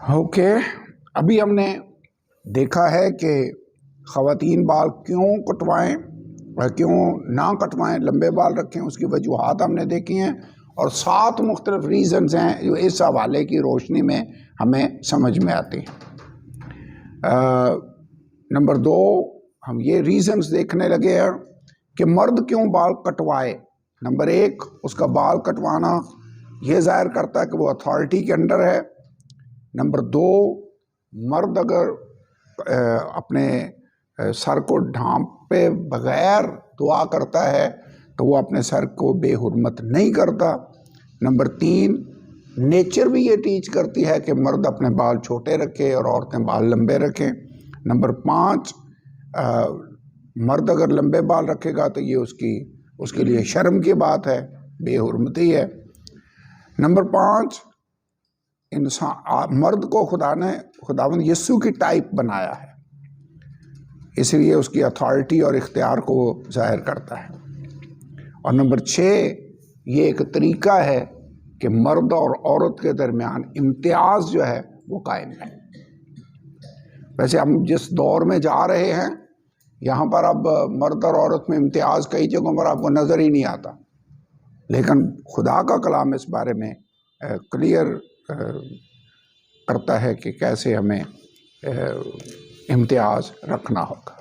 Okay, अभी हमने देखा है कि ख़वातीन बाल क्यों कटवाएं और क्यों ना कटवाएं, लंबे बाल रखें, उसकी वजूहात हमने देखी हैं और 7 मुख्तलिफ रीज़न्स हैं जो इस हवाले की रोशनी में हमें समझ में आती हैं। नंबर 2, हम ये रीज़न्स देखने लगे हैं कि मर्द क्यों बाल कटवाए। नंबर 1, उसका बाल कटवाना ये ज़ाहिर करता है कि वो अथॉरिटी के अंडर है। नंबर 2, मर्द अगर अपने सर को ढांपे बगैर दुआ करता है तो वो अपने सर को बेहुरमत नहीं करता। नंबर 3, नेचर भी ये टीच करती है कि मर्द अपने बाल छोटे रखे और औरतें बाल लंबे रखें। नंबर 5, मर्द अगर लंबे बाल रखेगा तो ये उसके लिए शर्म की बात है, बेहुरमती है। नंबर 5, इंसान मर्द को खुदावंद यीशु की टाइप बनाया है, इसलिए उसकी अथॉरिटी और इख्तियार को जाहिर करता है। और नंबर 6, ये एक तरीका है कि मर्द और औरत के दरमियान इम्तियाज़ जो है वो कायम है। वैसे हम जिस दौर में जा रहे हैं यहाँ पर अब मर्द और औरत में इम्तियाज़ कई जगहों पर आपको नज़र ही नहीं आता, लेकिन खुदा का कलाम इस बारे में क्लियर करता है कि कैसे हमें इम्तियाज़ रखना होगा।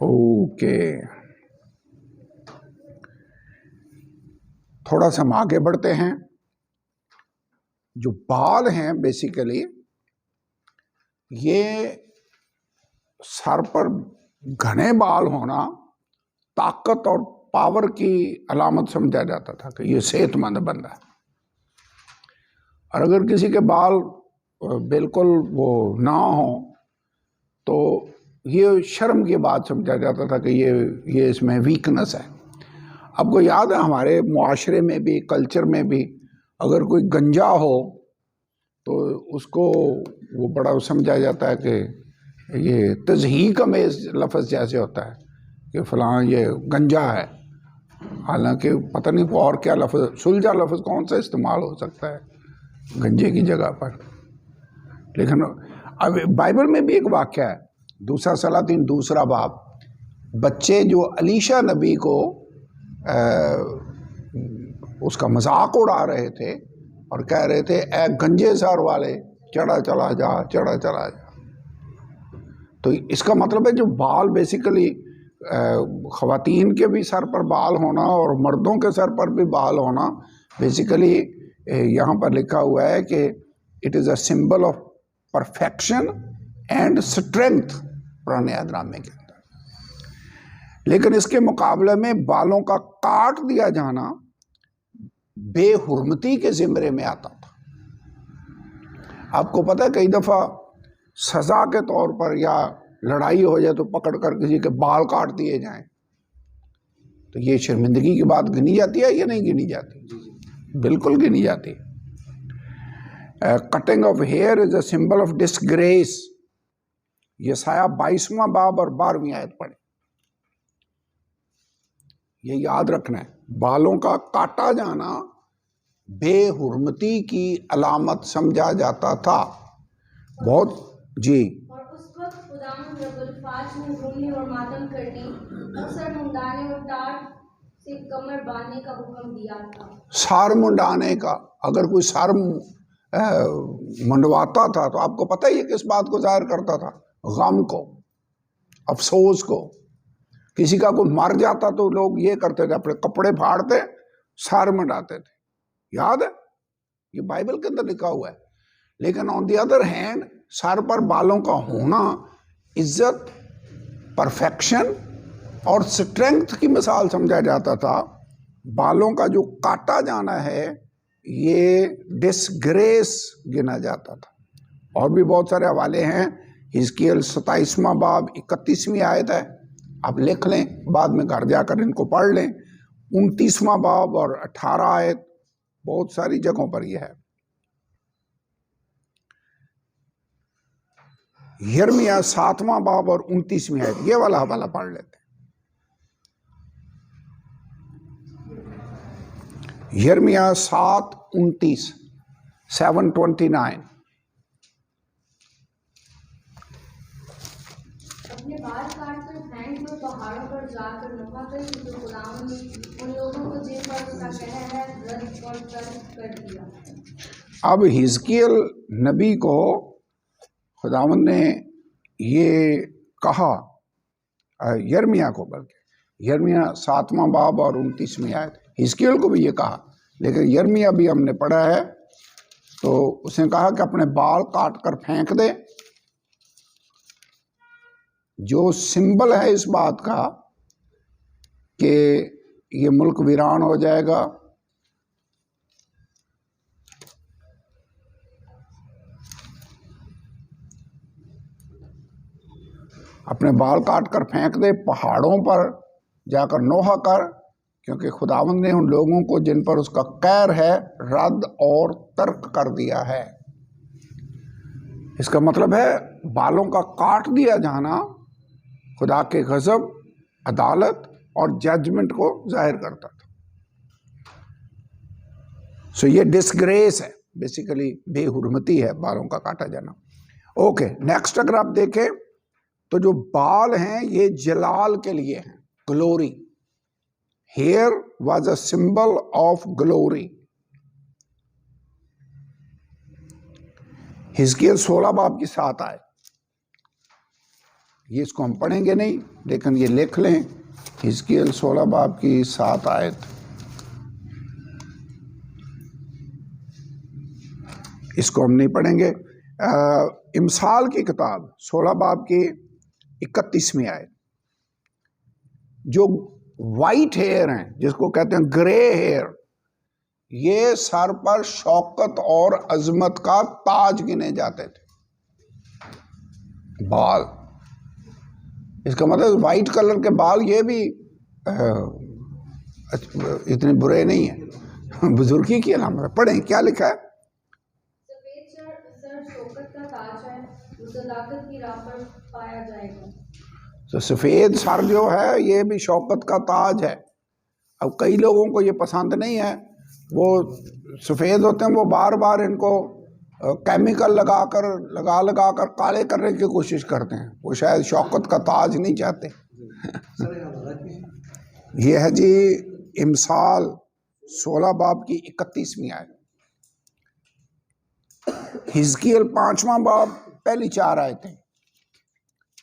ओके, थोड़ा सा हम आगे बढ़ते हैं। जो बाल हैं बेसिकली ये सर पर घने बाल होना ताकत और पावर की अलामत समझा जाता था कि ये सेहतमंद बंदा है, और अगर किसी के बाल बिल्कुल वो ना हो तो ये शर्म की बात समझा जाता था कि ये इसमें वीकनेस है। आपको याद है हमारे मुआशरे में भी, कल्चर में भी, अगर कोई गंजा हो तो उसको वो बड़ा समझा जाता है कि ये तज़हीक में लफ्ज़ जैसे होता है कि फ़लाँ ये गंजा है, हालांकि पता नहीं और क्या लफ्ज़, सुलझा लफ्ज़ कौन सा इस्तेमाल हो सकता है गंजे की जगह पर। लेकिन अब बाइबल में भी एक वाक़या है, 2 सलातीन 2 बाब, बच्चे जो अलीशा नबी को उसका मजाक उड़ा रहे थे और कह रहे थे ए गंजे सर वाले, चढ़ा चला जा, चढ़ा चला जा। तो इसका मतलब है जो बाल बेसिकली ख़वातीन के भी सर पर बाल होना और मर्दों के सर पर भी बाल होना, बेसिकली यहाँ पर लिखा हुआ है कि it is a symbol of perfection and strength पुराने अहदनामे के अंदर। लेकिन इसके मुकाबले में बालों का काट दिया जाना बेहुरमती के ज़िम्रे में आता था। आपको पता है कई दफ़ा सज़ा के तौर पर या लड़ाई हो जाए तो पकड़ कर किसी के बाल काट दिए जाएं, तो ये शर्मिंदगी की बात गिनी जाती है या नहीं गिनी जाती? बिल्कुल गिनी जाती। Cutting of hair is a symbol of disgrace. यसाया 22वां बाब और 12वीं आयत पढ़े, ये याद रखना है। बालों का काटा जाना बेहुरमती की अलामत समझा जाता था। बहुत जी, और उस वक्त खुदावंद रब्बुल फाज ने रोने और मातम करने और सर मुंडाने और टाट से कमर बांधने का हुक्म दिया था। सर मुंडाने का, अगर कोई सर मुंडवाता था तो आपको पता ही है किस बात को जाहिर करता था? गम को, अफसोस को। किसी का कोई मर जाता तो लोग ये करते थे, अपने कपड़े फाड़ते, सर मुंडाते थे। याद है, ये बाइबल के अंदर लिखा हुआ है। लेकिन on the other hand sir पर बालों का होना इज्जत, परफेक्शन और स्ट्रेंथ की मिसाल समझा जाता था। बालों का जो काटा जाना है ये डिसग्रेस गिना जाता था। और भी बहुत सारे हवाले हैं। हिजकियल 27वां बाब 31वीं आयत है, आप लिख लें, बाद में घर जाकर इनको पढ़ लें। 29वां बाब और 18 आयत, बहुत सारी जगहों पर यह है। यिर्मयाह 7वां बाब और 29वीं आयत, ये वाला हवाला पढ़ लेते हैं। यिर्मयाह 7:29, 7:29। अपने बाल काटकर फेंक दो, पहाड़ों पर जाकर नफा कर, तो खुदावंद ने उन लोगों को जिन पर उसका कहर है रद्द और तर्क कर दिया। अब हिजकिय्याह नबी को खुदावंद ने ये कहा, यिर्मयाह को, बल्कि यिर्मयाह 7वां बाब और 29वीं आयत, हिजकिय्याह को भी ये कहा, लेकिन यिर्मयाह भी हमने पढ़ा है। तो उसने कहा कि अपने बाल काट कर फेंक दे, जो सिंबल है इस बात का कि ये मुल्क वीरान हो जाएगा। अपने बाल काट कर फेंक दे, पहाड़ों पर जाकर नोहा कर, क्योंकि खुदावंद ने उन लोगों को जिन पर उसका कहर है रद्द और तर्क कर दिया है। इसका मतलब है बालों का काट दिया जाना खुदा के गज़ब, अदालत और जजमेंट को जाहिर करता था। सो ये डिसग्रेस है, बेसिकली बेहुरमती है बालों का काटा जाना। ओके, नेक्स्ट अगर आप देखें तो जो बाल हैं ये जलाल के लिए हैं, glory. Hair was a symbol of glory. हिजकिय्याह 16 बाब की 7 आयत, ये इसको हम पढ़ेंगे नहीं, लेकिन ये लिख लें, हिजकिय्याह 16 बाब की 7 आयत। इसको हम नहीं पढ़ेंगे। इमसाल की किताब 16 बाब की 31वीं आयत, जो वाइट हेयर हैं, जिसको कहते हैं ग्रे हेयर, ये सर पर शौकत और अजमत का ताज गिने जाते थे। बाल, इसका मतलब वाइट कलर के बाल ये भी इतने बुरे नहीं है, बुजुर्गी की अलामत। पढ़ें क्या लिखा है। सफेद सर शौकत का ताज है, वो सदाकत की राह पर पाया जाएगा। तो सफ़ेद सर जो है ये भी शौकत का ताज है। अब कई लोगों को ये पसंद नहीं है, वो सफ़ेद होते हैं, वो बार बार इनको केमिकल लगा कर काले करने की कोशिश करते हैं। वो शायद शौकत का ताज नहीं चाहते। ये है जी इमसाल 16 बाब की 31वीं आयत। हिजकिय्याह 5वां बाब पहली 4 आयतें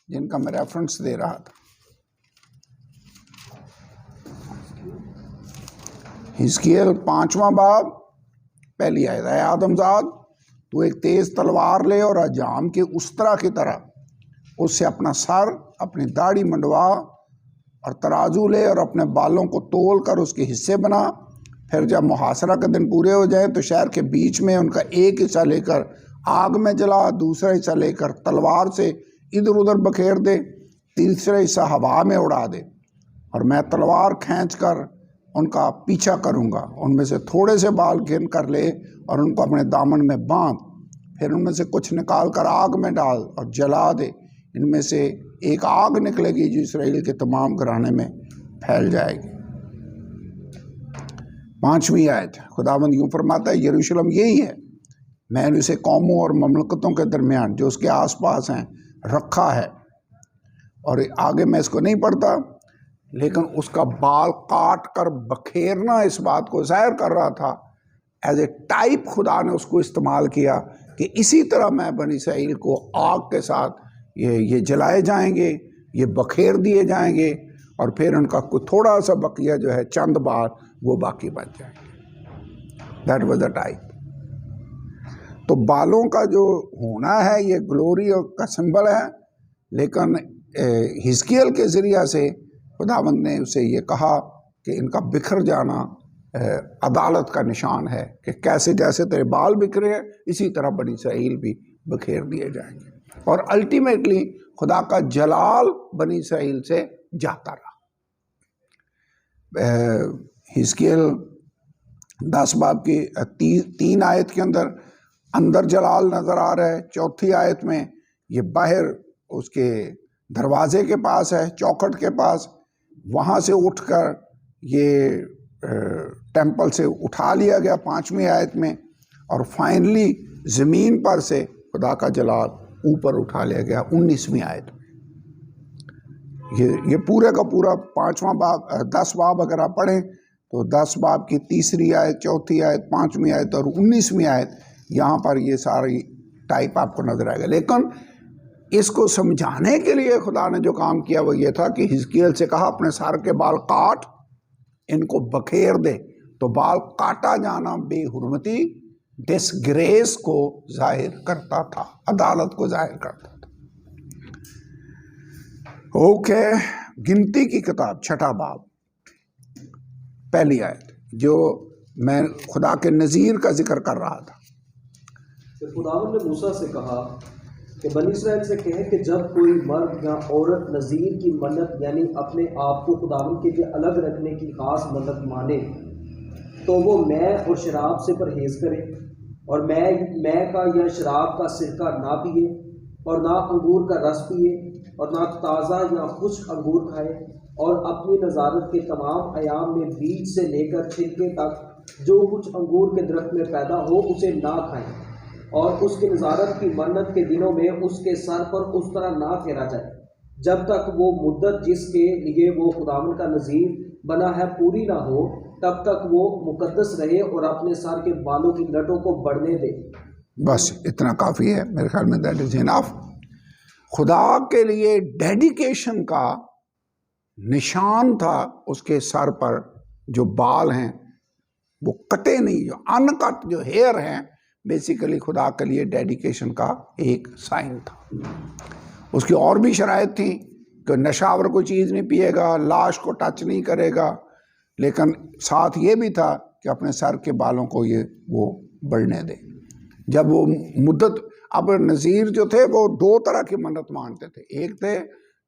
जिनका मैं रेफरेंस दे रहा था। हिजकिय्याह 5वां बाब पहली आयत, है आदमजाद, तू एक तेज तलवार ले और अजाम के उस्तरा की तरह उससे अपना सर, अपनी दाढ़ी मंडवा और तराजू ले और अपने बालों को तोल कर उसके हिस्से बना। फिर जब मुहासरा के दिन पूरे हो जाए तो शहर के बीच में उनका एक हिस्सा लेकर आग में जला, दूसरा हिस्सा लेकर तलवार से इधर उधर बखेर दे, तीसरा हिस्सा हवा में उड़ा दे। और मैं तलवार खींच कर उनका पीछा करूँगा। उनमें से थोड़े से बाल गिन कर ले और उनको अपने दामन में बांध। फिर उनमें से कुछ निकाल कर आग में डाल और जला दे। इनमें से एक आग निकलेगी जो इसराइल के तमाम घराने में फैल जाएगी। 5वीं आयत, खुदावंद यूँ फरमाता है, यरूशलेम यही है, मैंने उसे कौमों और ममलकतों के दरमियान जो उसके आसपास हैं रखा है। और आगे मैं इसको नहीं पढ़ता, लेकिन उसका बाल काट कर बखेरना इस बात को जाहिर कर रहा था। एज ए टाइप खुदा ने उसको इस्तेमाल किया कि इसी तरह मैं बनी इसराइल को आग के साथ ये जलाए जाएंगे, ये बखेर दिए जाएंगे, और फिर उनका कोई थोड़ा सा बकिया जो है, चंद बार, वो बाकी बच जाएंगे। That was the type. तो बालों का जो होना है ये ग्लोरी का सिंबल है, लेकिन हिजकिय्याह के ज़रिया से खुदावंद ने उसे ये कहा कि इनका बिखर जाना अदालत का निशान है, कि कैसे जैसे तेरे बाल बिखरे हैं इसी तरह बनी इसराइल भी बिखेर दिए जाएंगे। और अल्टीमेटली खुदा का जलाल बनी इसराइल से जाता रहा। हिजकिय्याह 10 बाब की 3 आयत के अंदर जलाल नज़र आ रहा है। 4थी आयत में ये बाहर उसके दरवाजे के पास है, चौखट के पास, वहाँ से उठकर ये टेंपल से उठा लिया गया 5वीं आयत में, और फाइनली ज़मीन पर से खुदा का जलाल ऊपर उठा लिया गया 19वीं आयत में। ये पूरे का पूरा 5वां बाब, 10 बाब अगर आप पढ़ें तो 10 बाब की 3री आयत, 4थी आयत, 5वीं आयत और 19वीं आयत, यहाँ पर ये सारी टाइप आपको नजर आएगा। लेकिन इसको समझाने के लिए खुदा ने जो काम किया वो ये था कि हिजकियेल से कहा अपने सर के बाल काट, इनको बखेर दे। तो बाल काटा जाना बेहुरमती, डिसग्रेस को जाहिर करता था, अदालत को जाहिर करता था। ओके, गिनती की किताब 6ठा बाब 1 आयत, जो मैं खुदा के नज़ीर का जिक्र कर रहा था। फिर खुदावंद ने मूसा से कहा कि बनी इस्राएल से कहे कि जब कोई मर्द या औरत नज़ीर की मन्नत यानी अपने आप को खुदावंद के लिए अलग रखने की खास मन्नत माने, तो वो मै और शराब से परहेज़ करे, और मै का या शराब का सिरका ना पिए, और ना अंगूर का रस पिए, और ना ताज़ा या खुश्क अंगूर खाए, और अपनी नज़ारत के तमाम अयाम में बीज से लेकर छिलके तक जो कुछ अंगूर के दरख्त में पैदा हो उसे ना खाएं, और उसकी नज़ारत की मन्नत के दिनों में उसके सर पर उस तरह ना फेरा जाए जब तक वो मुद्दत जिसके लिए वो खुदावंद का नज़ीर बना है पूरी ना हो, तब तक वो मुकद्दस रहे और अपने सर के बालों की लटों को बढ़ने दे। बस इतना काफ़ी है मेरे ख्याल में, दैट इज इनफ। खुदा के लिए डेडिकेशन का निशान था उसके सर पर जो बाल हैं वो कटे नहीं, जो अनकट जो हेयर हैं, बेसिकली खुदा के लिए डेडिकेशन का एक साइन था। उसकी और भी शराइत थी कि नशावर कोई चीज़ नहीं पिएगा, लाश को टच नहीं करेगा, लेकिन साथ ये भी था कि अपने सर के बालों को वो बढ़ने दे। जब वो मुद्दत, अब नज़ीर जो थे वो 2 तरह की मन्नत मानते थे। एक थे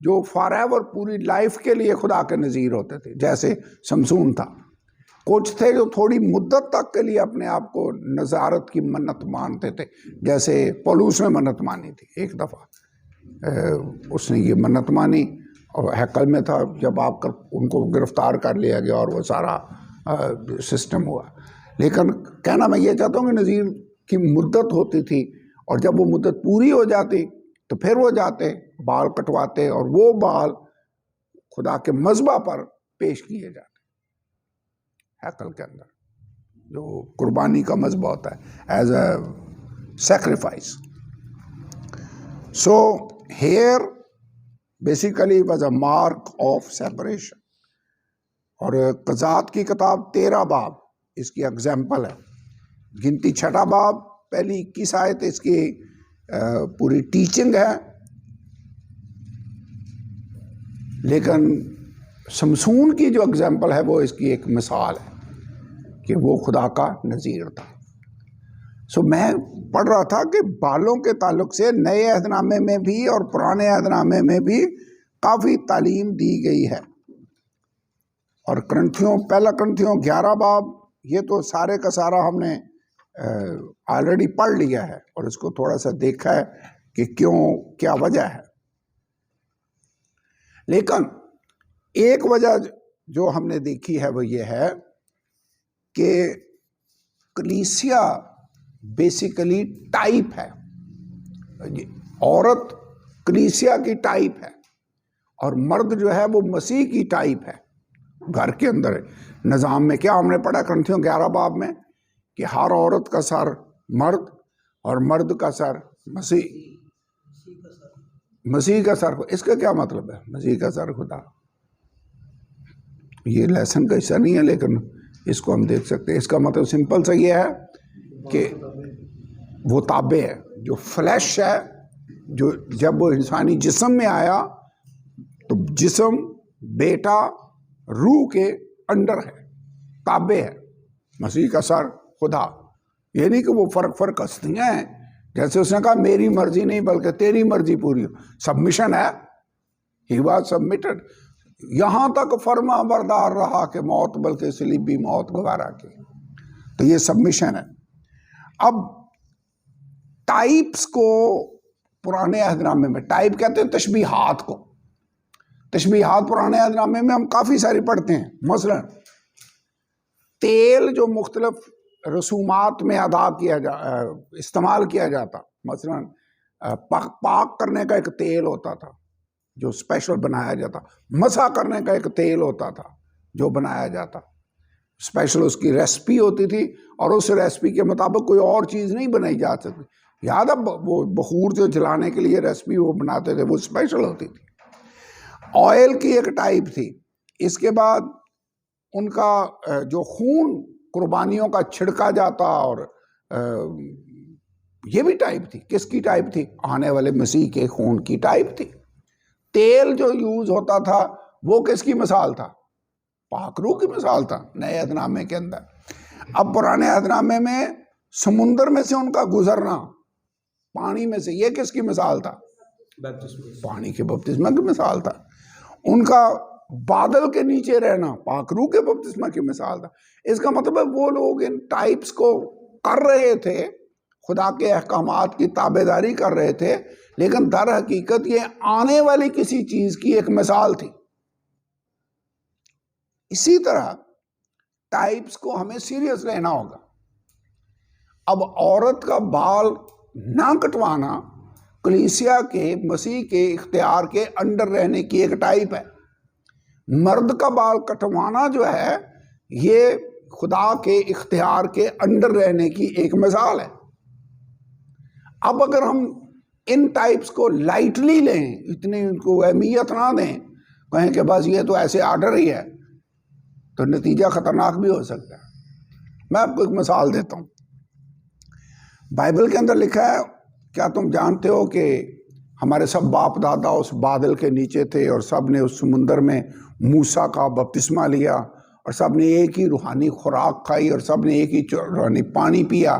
जो फॉरएवर पूरी लाइफ के लिए खुदा के नज़ीर होते थे, जैसे शमसून था। कुछ थे जो थोड़ी मुद्दत तक के लिए अपने आप को नज़ारत की मन्नत मानते थे, जैसे पौलुस ने मन्नत मानी थी। एक दफ़ा उसने ये मन्नत मानी और हैकल में था, जब उनको गिरफ्तार कर लिया गया और वो सारा सिस्टम हुआ। लेकिन कहना मैं ये चाहता हूँ कि नज़ीर की मुद्दत होती थी, और जब वो मुद्दत पूरी हो जाती तो फिर वो जाते बाल कटवाते, और वो बाल खुदा के मज़बा पर पेश किए जाते हैकल के अंदर, जो कुर्बानी का मज़बा होता है, as a sacrifice. So here basically was a mark of separation. और कज़ात की किताब 13 बाब इसकी एग्जाम्पल है। गिनती 6ठा बाब 1 आयत इसकी पूरी टीचिंग है। लेकिन शमसून की जो एग्जाम्पल है वो इसकी एक मिसाल है कि वो खुदा का नज़ीर था। सो मैं पढ़ रहा था कि बालों के ताल्लुक से नए अहदनामे में भी और पुराने अहदनामे में भी काफ़ी तालीम दी गई है। और पहला करंथियों 11 बाब, ये तो सारे का सारा हमने ऑलरेडी पढ़ लिया है और इसको थोड़ा सा देखा है कि क्यों, क्या वजह है। लेकिन एक वजह जो हमने देखी है वो ये है कि कलीसिया बेसिकली टाइप है। औरत कलीसिया की टाइप है और मर्द जो है वो मसीह की टाइप है। घर के अंदर निज़ाम में क्या हमने पढ़ा करंथियों 11 बाब में कि हर औरत का सर मर्द और मर्द का सर मसीह का सर। इसका क्या मतलब है? मसीह का सर खुदा। ये लेसन का हिस्सा नहीं है लेकिन इसको हम देख सकते हैं। इसका मतलब सिंपल सा ये है कि वो ताबे है, जो फ्लैश है, जो जब वो इंसानी जिस्म में आया तो जिस्म बेटा रूह के अंडर है, ताबे है। मसीह का सर खुदा। ये नहीं कि वो फर्क हस्तियाँ हैं, जैसे उसने कहा मेरी मर्जी नहीं बल्कि तेरी मर्जी पूरी हो। सबमिशन है, ही वाज सबमिटेड। यहाँ तक फर्मा बरदार रहा कि मौत बल्कि सलीबी मौत गवारा की। तो ये सबमिशन है। अब टाइप्स को पुराने अहदनामे में टाइप कहते हैं तशबीहात को। तशबीहात पुराने अहदनामे में हम काफ़ी सारी पढ़ते हैं। मसलन तेल जो मुख्तलिफ रसूमात में अदा किया इस्तेमाल किया जाता, मसलन पाक करने का एक तेल होता था जो स्पेशल बनाया जाता, मसा करने का एक तेल होता था जो बनाया जाता, स्पेशल उसकी रेसिपी होती थी और उस रेसिपी के मुताबिक कोई और चीज़ नहीं बनाई जा सकती। याद है वो बखूर जो जलाने के लिए रेसिपी वो बनाते थे, वो स्पेशल होती थी। ऑयल की एक टाइप थी। इसके बाद उनका जो खून कुर्बानियों का छिड़का जाता, और ये भी टाइप थी। किसकी टाइप थी? आने वाले मसीह के खून की टाइप थी। तेल जो यूज होता था वो किसकी मिसाल था? पाकरू की मिसाल था नए अहदनामे के अंदर। अब पुराने अहदनामे में समुंदर में से उनका गुजरना, पानी में से, ये किसकी मिसाल था? पानी के बपतिस्मा की मिसाल था। उनका बादल के नीचे रहना पाकरू के बपतिस्मा की मिसाल था। इसका मतलब है वो लोग इन टाइप्स को कर रहे थे, खुदा के अहकामात की ताबेदारी कर रहे थे, लेकिन दर हकीकत ये आने वाली किसी चीज की एक मिसाल थी। इसी तरह टाइप्स को हमें सीरियस लेना होगा। अब औरत का बाल ना कटवाना कलीसिया के, मसीह के इख्तियार के अंडर रहने की एक टाइप है। मर्द का बाल कटवाना जो है ये खुदा के इख्तियार के अंडर रहने की एक मिसाल है। अब अगर हम इन टाइप्स को लाइटली लें, इतनी उनको अहमियत ना दें, कहें कि बस ये तो ऐसे आर्डर ही है, तो नतीजा खतरनाक भी हो सकता है। मैं आपको एक मिसाल देता हूँ। बाइबल के अंदर लिखा है, क्या तुम जानते हो कि हमारे सब बाप दादा उस बादल के नीचे थे और सब ने उस समुंदर में मूसा का बपतिस्मा लिया और सब ने एक ही रूहानी खुराक खाई और सब ने एक ही रूहानी पानी पिया।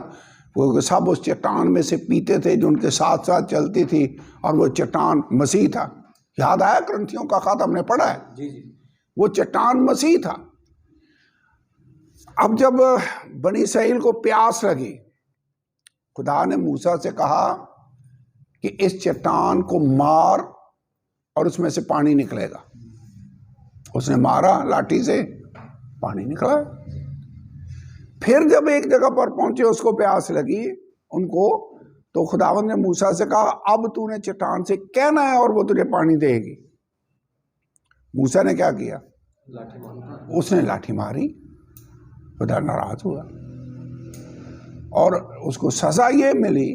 वो सब उस चट्टान में से पीते थे जो उनके साथ साथ चलती थी, और वो चट्टान मसीह था। याद आया क्रंथियों का खत हमने पढ़ा है? जी। वो चट्टान मसीह था। अब जब बनी इसराइल को प्यास लगी, खुदा ने मूसा से कहा कि इस चट्टान को मार और उसमें से पानी निकलेगा। उसने मारा लाठी से, पानी निकला। फिर जब एक जगह पर पहुंचे, उसको प्यास लगी उनको, तो खुदावंद ने मूसा से कहा अब तूने चट्टान से कहना है और वो तुझे पानी देगी। मूसा ने क्या किया? उसने लाठी मारी। खुदा नाराज हुआ और उसको सजा ये मिली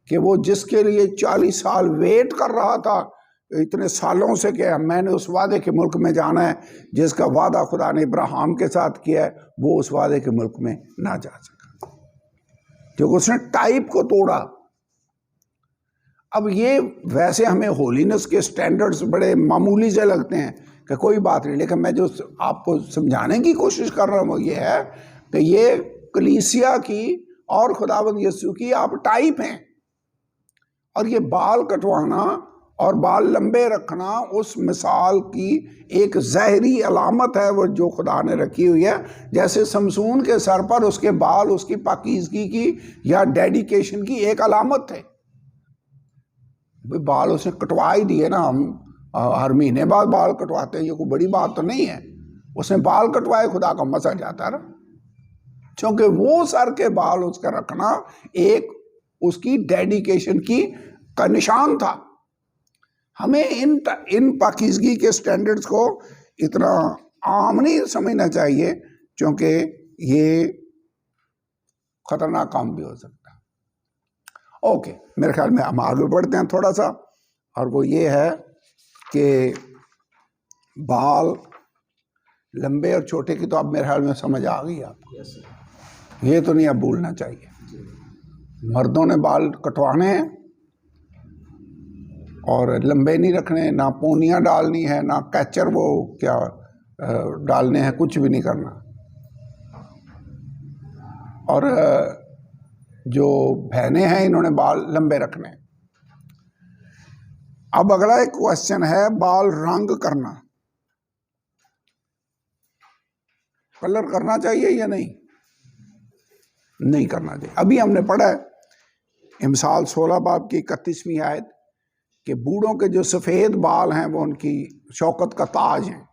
कि वो जिसके लिए 40 साल वेट कर रहा था इतने सालों से, कि मैंने उस वादे के मुल्क में जाना है जिसका वादा खुदा ने इब्राहिम के साथ किया है, वो उस वादे के मुल्क में ना जा सका क्योंकि उसने टाइप को तोड़ा। अब ये वैसे हमें होलीनेस के स्टैंडर्ड्स बड़े मामूली से लगते हैं कि कोई बात नहीं, लेकिन मैं जो आपको समझाने की कोशिश कर रहा हूँ वो ये है कि ये कलीसिया की और खुदावंद यीशु की आप टाइप हैं। और ये बाल कटवाना और बाल लंबे रखना उस मिसाल की एक ज़ाहरी अलामत है वो जो खुदा ने रखी हुई है। जैसे समसून के सर पर उसके बाल उसकी पाकीज़गी की या डेडिकेशन की एक अलामत थे। बाल उसने कटवा ही दिए ना, हम हर महीने बाद बाल कटवाते हैं, ये कोई बड़ी बात तो नहीं है। उसने बाल कटवाए, खुदा का मजा जाता रहा, क्योंकि वो सर के बाल उसका रखना एक उसकी डेडिकेशन की का निशान था। हमें इन पाकीज़गी के स्टैंडर्ड्स को इतना आम नहीं समझना चाहिए, क्योंकि ये खतरनाक काम भी हो सकता है। ओके, मेरे ख्याल में हम आगे बढ़ते हैं थोड़ा सा, और वो ये है कि बाल लंबे और छोटे की तो अब मेरे ख्याल में समझ आ गई आपको। ये तो नहीं अब भूलना चाहिए। मर्दों ने बाल कटवाने हैं और लंबे नहीं रखने, ना पोनियाँ डालनी है, ना कैचर वो क्या डालने हैं, कुछ भी नहीं करना। और जो बहनें हैं इन्होंने बाल लंबे रखने। अब अगला एक क्वेश्चन है, बाल रंग करना, कलर करना चाहिए या नहीं? नहीं करना चाहिए। अभी हमने पढ़ा है इमसाल 16 बाब की 31वीं आयत कि बूढ़ों के जो सफ़ेद बाल हैं वो उनकी शौकत का ताज हैं,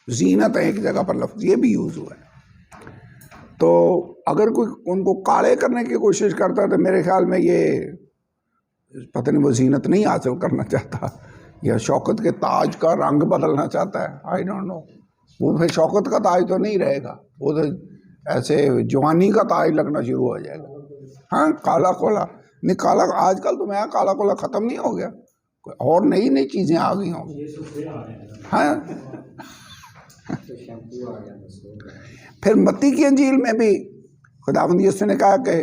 जीनत है, एक जगह पर लफ्ज़ ये भी यूज़ हुआ है। तो अगर कोई उनको काले करने की कोशिश करता है तो मेरे ख्याल में ये पता नहीं वो जीनत नहीं हासिल करना चाहता या शौकत के ताज का रंग बदलना चाहता है, आई डोंट नो। वो फिर शौकत का ताज तो नहीं रहेगा, वो तो ऐसे जवानी का ताज लगना शुरू हो जाएगा। हाँ, काला कोला नहीं, काला आजकल तो मैं काला कोला ख़त्म नहीं हो गया, कोई और नई नई चीज़ें आ गई होंगी। हाँ, फिर मत्ती की अंजील में भी खुदावंद यीशु ने कहा कि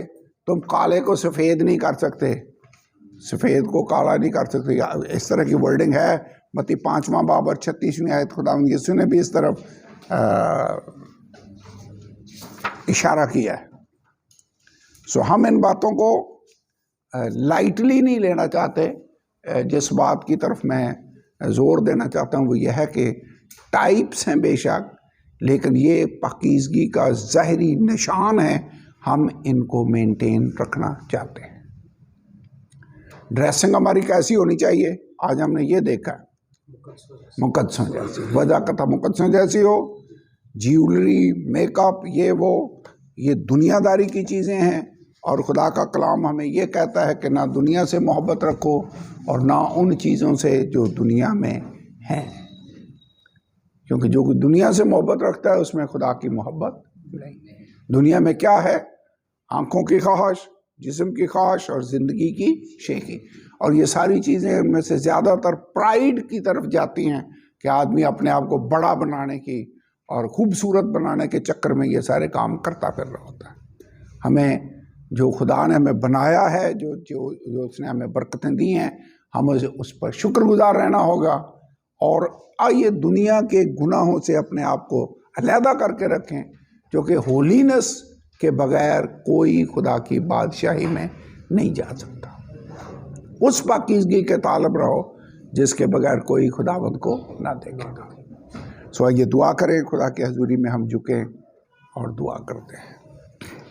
तुम काले को सफ़ेद नहीं कर सकते, सफ़ेद को काला नहीं कर सकते, इस तरह की वर्डिंग है। मत्ती 5वां बाब और 36वीं आयत खुदावंद यीशु ने भी इस तरफ इशारा किया है। सो हम इन बातों को लाइटली नहीं लेना चाहते। जिस बात की तरफ मैं ज़ोर देना चाहता हूँ वो यह है कि टाइप्स हैं बेशक, लेकिन ये पाकीज़गी का ज़ाहरी निशान है, हम इनको मेंटेन रखना चाहते हैं। ड्रेसिंग हमारी कैसी होनी चाहिए, आज हमने ये देखा है, मुकद्दसों जैसी, वजह कथा मुकद्दसों जैसी हो। ज्वेलरी, मेकअप, ये दुनियादारी की चीज़ें हैं, और खुदा का कलाम हमें ये कहता है कि ना दुनिया से मोहब्बत रखो और ना उन चीज़ों से जो दुनिया में हैं, क्योंकि जो दुनिया से मोहब्बत रखता है उसमें खुदा की मोहब्बत नहीं। दुनिया में क्या है? आँखों की ख्वाहिश, जिस्म की ख्वाहिश और ज़िंदगी की शेखी, और ये सारी चीज़ें उनमें से ज़्यादातर प्राइड की तरफ जाती हैं कि आदमी अपने आप को बड़ा बनाने की और खूबसूरत बनाने के चक्कर में ये सारे काम करता फिर रहा होता है। हमें जो खुदा ने हमें बनाया है, जो उसने हमें बरकतें दी हैं, हमें उस पर शुक्रगुजार रहना होगा, और आइए दुनिया के गुनाहों से अपने आप को अलहदा करके रखें, क्योंकि होलीनेस के बगैर कोई खुदा की बादशाही में नहीं जा सकता। उस पाकीज़गी के तालब रहो जिसके बगैर कोई खुदावंद को ना देखेगा। सो आइए दुआ करें, खुदा की हजूरी में हम झुकें और दुआ करते हैं।